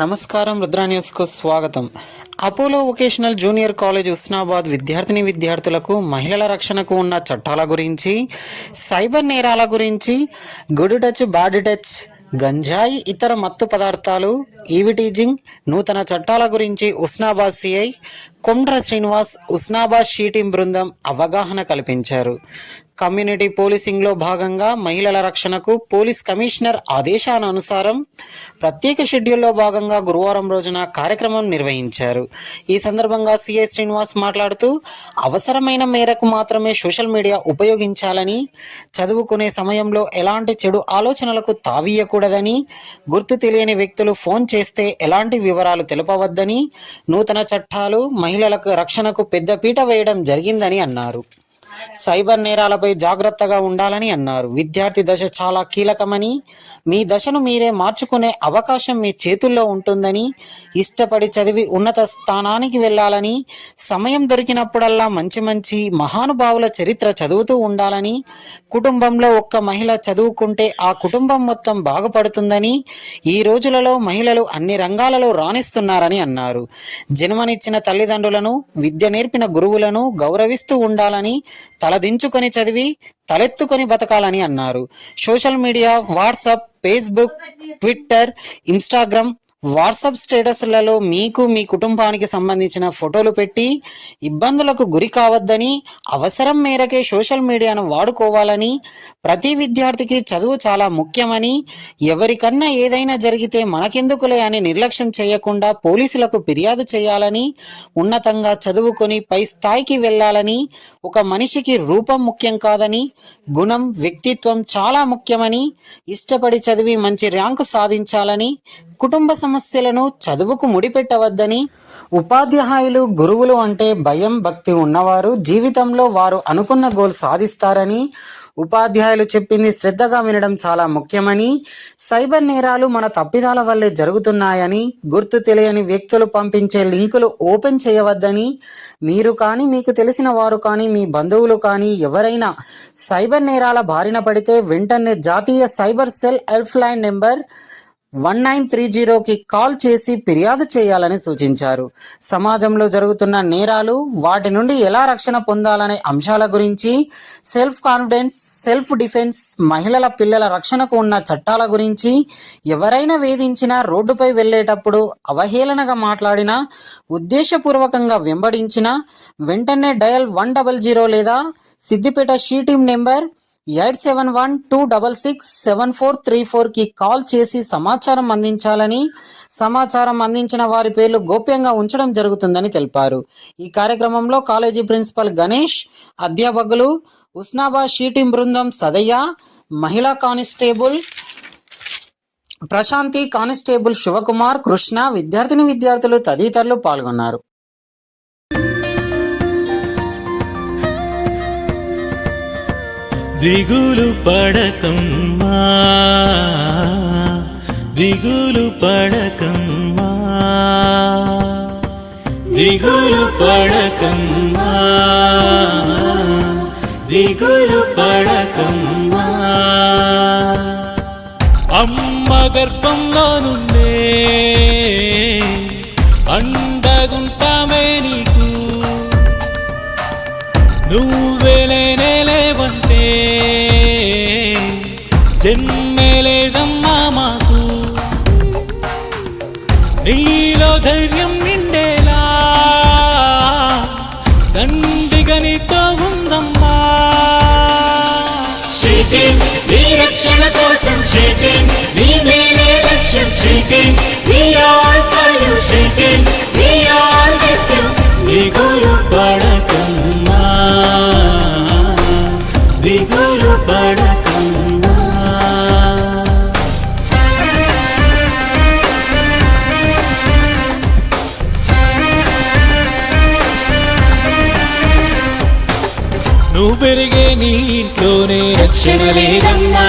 నమస్కారం, రుద్రా న్యూస్కు స్వాగతం. Apollo vocational junior college Husnabad విద్యార్థులకు మహిళల రక్షణకు ఉన్న చట్టాల గురించి, సైబర్ నేరాల గురించి, గుడ్ టచ్ బ్యాడ్ టచ్, గంజాయి ఇతర మత్తు పదార్థాలు, ఈవిటీజింగ్, నూతన చట్టాల గురించి ఉస్నాబాద్ సిఐ కొండ్ర శ్రీనివాస్ ఉస్నాబాద్ షీటీం బృందం అవగాహన కల్పించారు. కమ్యూనిటీ పోలీసింగ్లో భాగంగా మహిళల రక్షణకు పోలీస్ కమిషనర్ ఆదేశానుసారం ప్రత్యేక షెడ్యూల్లో భాగంగా గురువారం రోజున కార్యక్రమం నిర్వహించారు. ఈ సందర్భంగా సిఐ శ్రీనివాస్ మాట్లాడుతూ, అవసరమైన మేరకు మాత్రమే సోషల్ మీడియా ఉపయోగించాలని, చదువుకునే సమయంలో ఎలాంటి చెడు ఆలోచనలకు తావీయకూడదని, గుర్తు తెలియని వ్యక్తులు ఫోన్ చేస్తే ఎలాంటి వివరాలు తెలపవద్దని, నూతన చట్టాలు మహిళలకు రక్షణకు పెద్దపీట వేయడం జరిగిందని అన్నారు. సైబర్ నేరాలపై జాగ్రత్తగా ఉండాలని అన్నారు. విద్యార్థి దశ చాలా కీలకమని, మీ దశను మీరే మార్చుకునే అవకాశం మీ చేతుల్లో ఉంటుందని, ఇష్టపడి చదివి ఉన్నత స్థానానికి వెళ్ళాలని, సమయం దొరికినప్పుడల్లా మంచి మహానుభావుల చరిత్ర చదువుతూ ఉండాలని, కుటుంబంలో ఒక్క మహిళ చదువుకుంటే ఆ కుటుంబం మొత్తం బాగుపడుతుందని, ఈ రోజులలో మహిళలు అన్ని రంగాలలో రాణిస్తున్నారని అన్నారు. జన్మనిచ్చిన తల్లిదండ్రులను, విద్య నేర్పిన గురువులను గౌరవిస్తూ ఉండాలని, తలదించుకొని చదివి తలెత్తుకొని బతకాలని అన్నారు. Social media, WhatsApp, Facebook, Twitter, Instagram, WhatsApp స్టేటస్లలో మీకు మీ కుటుంబానికి సంబంధించిన ఫోటోలు పెట్టి ఇబ్బందులకు గురి కావద్దని, అవసరం మేరకే సోషల్ మీడియాను వాడుకోవాలని, ప్రతి విద్యార్థికి చదువు చాలా ముఖ్యమని, ఎవరికన్నా ఏదైనా జరిగితే మనకెందుకులే అని నిర్లక్ష్యం చేయకుండా పోలీసులకు ఫిర్యాదు చేయాలని, ఉన్నతంగా చదువుకొని పై స్థాయికి వెళ్ళాలని, ఒక మనిషికి రూపం ముఖ్యం కాదని, గుణం, వ్యక్తిత్వం చాలా ముఖ్యమని, ఇష్టపడి చదివి మంచి ర్యాంకు సాధించాలని, కుటుంబ సమస్యలను చదువుకు ముడిపెట్టవద్దని, ఉపాధ్యాయులు, గురువులు అంటే భయం, భక్తి ఉన్నవారు జీవితంలో వారు అనుకున్న గోల్ సాధిస్తారని, ఉపాధ్యాయులు చెప్పింది శ్రద్ధగా వినడం చాలా ముఖ్యమని, సైబర్ నేరాలు మన తప్పిదాల వల్లే జరుగుతున్నాయని, గుర్తు తెలియని వ్యక్తులు పంపించే లింకులు ఓపెన్ చేయవద్దని, మీరు కానీ, మీకు తెలిసిన వారు కానీ, మీ బంధువులు కానీ ఎవరైనా సైబర్ నేరాల బారిన పడితే వెంటనే జాతీయ cyber cell helpline number 1930కి కాల్ చేసి ఫిర్యాదు చేయాలని సూచించారు. సమాజంలో జరుగుతున్న నేరాలు, వాటి నుండి ఎలా రక్షణ పొందాలనే అంశాల గురించి, సెల్ఫ్ కాన్ఫిడెన్స్, సెల్ఫ్ డిఫెన్స్, మహిళల పిల్లల రక్షణకు ఉన్న చట్టాల గురించి, ఎవరైనా వేధించినా, రోడ్డుపై వెళ్ళేటప్పుడు అవహేళనగా మాట్లాడినా, ఉద్దేశపూర్వకంగా వెంబడించినా వెంటనే డయల్ 100 లేదా సిద్దిపేట షీటీం నెంబర్ 8712667434కి కాల్ చేసి సమాచారం అందించాలని, సమాచారం అందించిన వారి పేర్లు గోప్యంగా ఉంచడం జరుగుతుందని తెలిపారు. ఈ కార్యక్రమంలో కాలేజీ ప్రిన్సిపల్ గణేష్, అధ్యాపకులు, ఉస్నాబాద్ షీటీం బృందం సదయ్య, మహిళా కానిస్టేబుల్ ప్రశాంతి, కానిస్టేబుల్ శివకుమార్, కృష్ణ, విద్యార్థులు తదితరులు పాల్గొన్నారు. దిగులు పడకమ్మా, దిగులు పడకమ్మా, దిగులు పడకమ్మా, దిగులు పడకమ్మా. అమ్మ గర్భంలోనుండే అండగుంటామే నీకు, నువ్వే లేవంటే జన్మే లేదమ్మా మాకు. నీలో ధైర్యం నిండేలా దండిగా నీతో ఉందమ్మా. షీటీం నీ రక్షణ కోసం, షీటీం నీ మేలే లక్ష్యం, SHE Team we all follow, SHE Team we all with you. దిగులు పడకమ్మా, దిగులు పడకమ్మా. నువ్వు పెరిగే నీ ఇంట్లోనే రక్షణ లేదమ్మా,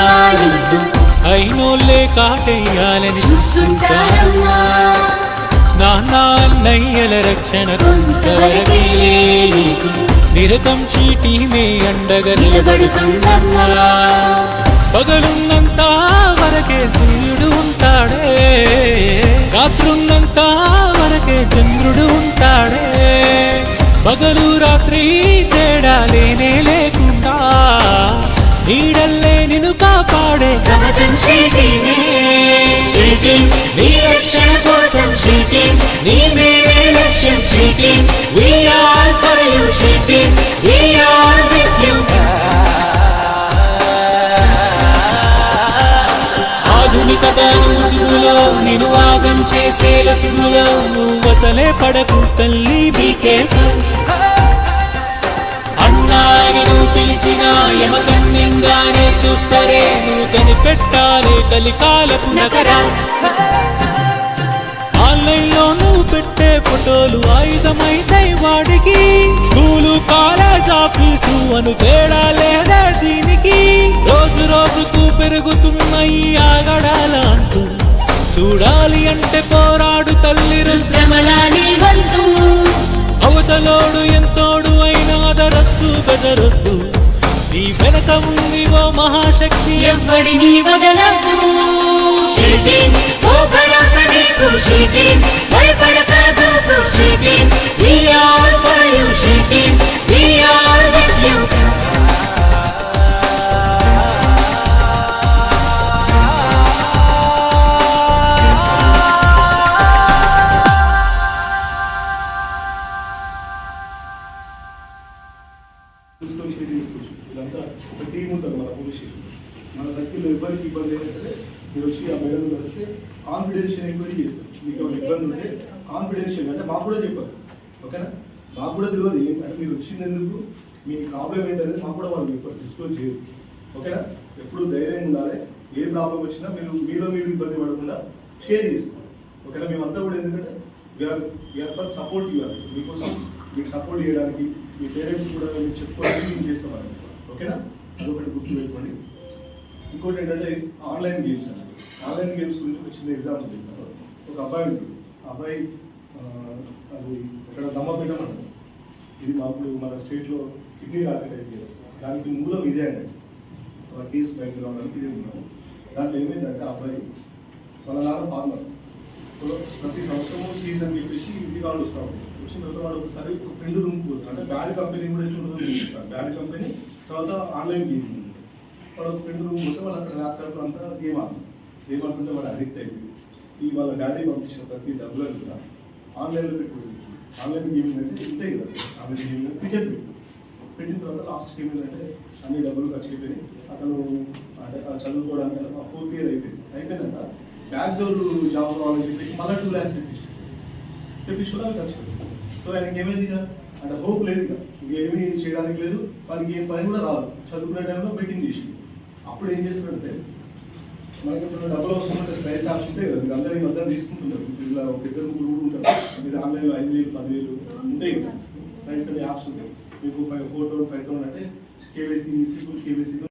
అయినోళ్ళే కాటేయాలని చూస్తుంటారమ్మా. నాన్న అన్నయ్యల రక్షణ కొంతవరకే నీకు, నిరతం షీటీమే అండగా నిలబడుతుందమ్మా. పగలున్నంత వరకే సూర్యుడు ఉంటాడే, రాత్రున్నంత వరకే చంద్రుడు ఉంటాడే, పగలు రాత్రి తేడా లేనే లేకుండా నీడల్లే నిన్ను కాపాడే కవచం షీటినే షీటింగ్ నీ రక్షణ కోసం షీటింగ్ నీ మేలే లక్ష్యం sheeting we are for you sheeting we are with you ఆధునికతను ముసుగులో నిన్ను ఆగం చేసే లసుగులో నువ్వు అసలే పడకు తల్లి, be careful అన్నాయని నువ్వు పిలిచిన యమగన్యంగానే చూస్తారే, నువ్వు కనిపెట్టాలే కలికాలపు నకరా ఆన్లైన్ లో నువ్వు పెట్టే ఫోటోలు ఆయుధమైతాయి వాడికి, స్కూలు కాలేజ్ ఆఫీసు అను తేడా లేదా దీనికి, రోజు రోజుకు పెరుగుతున్న ఈ ఆగడాల అంటూ చూడాలి అంటే పోరాడు తల్లి రుద్రమలాని వంతు అవతలోడు ఎంతోడు అయినా అదరద్దు బెదరొద్దు, నీ వెనక ఉంది ఓ మహాశక్తి ఎవ్వడిని వదలద్దు షీటింగ్ ఓ భరోసా నీకు షీటింగ్ భయపడక దూకు sheeting we are for you sheeting we are with you చూసుకొని షేర్ చేసుకోవచ్చు. ఇదంతా ఒక టీం ఉంటుంది మన పోలీస్ స్టేషన్. మన సర్కిల్లో ఎవరికి ఇబ్బంది అయినా సరే మీరు వచ్చి ఆ మేడం కలిస్తే కాన్ఫిడెన్షియల్ ఎంక్వైరీ చేస్తారు. మీకు ఏమైనా ఇబ్బంది ఉంటే కాన్ఫిడెన్షియల్ అంటే మాకు కూడా చెప్పారు, ఓకేనా? మాకు కూడా తెలియదు ఏంటంటే మీరు వచ్చినందుకు మీ ప్రాబ్లం ఏంటనేది మాకు కూడా వాళ్ళు చెప్పారు, డిస్క్లోజ్ చేయరు, ఓకేనా? ఎప్పుడు ధైర్యంగా ఉండాలి. ఏ ప్రాబ్లం వచ్చినా మీరు ఇబ్బంది పడకుండా షేర్ చేసుకోండి, ఓకేనా? మేమంతా కూడా ఎందుకంటే వీఆర్ ఫర్ సపోర్ట్ ఇవ్వాలి, మీకోసం మీకు సపోర్ట్ చేయడానికి మీ పేరెంట్స్ కూడా మీకు చెప్పుకోవడానికి మేము చేస్తామని, ఓకేనా? అదొకటి గుర్తుపెట్టుకోండి. ఇంకోటి ఏంటంటే ఆన్లైన్ గేమ్స్ అండి. ఆన్లైన్ గేమ్స్ గురించి ఒక చిన్న ఎగ్జాంపుల్ చెప్తాను. ఒక అబ్బాయి ఉంటుంది, అబ్బాయి అది ఇక్కడ దమ్మపీఠం అంటారు. ఇది మాకు మన స్టేట్లో కిడ్నీ రాకెట్ అయితే దానికి మూలం ఇదే అండి. అసలు ఆ కేసు బయటకు రావడానికి ఇదే ఉన్నాము. దాంట్లో ఏమైందంటే అబ్బాయి వాళ్ళ నాన్న ఫార్మర్, ప్రతి సంవత్సరము ఫీజు అని చెప్పేసి ఇంటికి వాళ్ళు వస్తూ ఉంటారు. వచ్చిన తర్వాత వాడు ఒకసారి ఒక ఫ్రెండ్ రూమ్ పోతుంది, అంటే బ్యాడ్ కంపెనీ కూడా ఎట్లా బ్యాడ్ కంపెనీ తర్వాత ఆన్లైన్ గేమ్ ఉంది. వాడు ఒక ఫ్రెండ్ రూమ్ పోతే వాళ్ళు అక్కడ ల్యాప్టాప్ అంతా గేమ్ ఆడుతుంటే వాడు అడిక్ట్ అయిపోయి ఈ వాళ్ళ డాడీ పంపించిన ప్రతి డబ్బులను కూడా ఆన్లైన్లో పెట్టుకుంటుంది. ఆన్లైన్ గేమింగ్ అంటే ఇంతే కదా, ఆన్లైన్ గేమింగ్ క్రికెట్ పెట్టిన తర్వాత లాస్ట్ ఏమైందంటే అన్ని డబ్బులు ఖర్చు అయిపోయి అతను అంటే చదువుకోవడానికి 4th ఇయర్ అయిపోయిందాక బ్యాక్ డోర్ జాబ్ కావాలని చెప్పేసి మళ్ళీ 2 lakhs తెప్పించుకోవడానికి ఖర్చు. సో ఆయనకి ఏమైంది ఇక అంటే హోప్ లేదు, ఇక ఏమీ చేయడానికి లేదు, వాళ్ళకి ఏం పని కూడా రాదు. చదువుకునే టైంలో బెట్టింగ్ చేసి అప్పుడు ఏం చేస్తాడంటే మనకి ఇప్పుడు డబ్బులు వస్తుందంటే స్లైస్ యాప్స్ ఉంటాయి కదా, మీరు అందరూ ఈ మధ్య తీసుకుంటుంటారు. ఇలా ఒక ఇద్దరు ముగ్గురు కూడా ఉంటారు, మీరు ఆన్లైన్లో 5,000 10,000 ఉంటాయి కదా స్లైస్ అనే యాప్స్ ఉంటాయి. మీకు 4,000 5,000 అంటే కేవైసీ కేవైసీ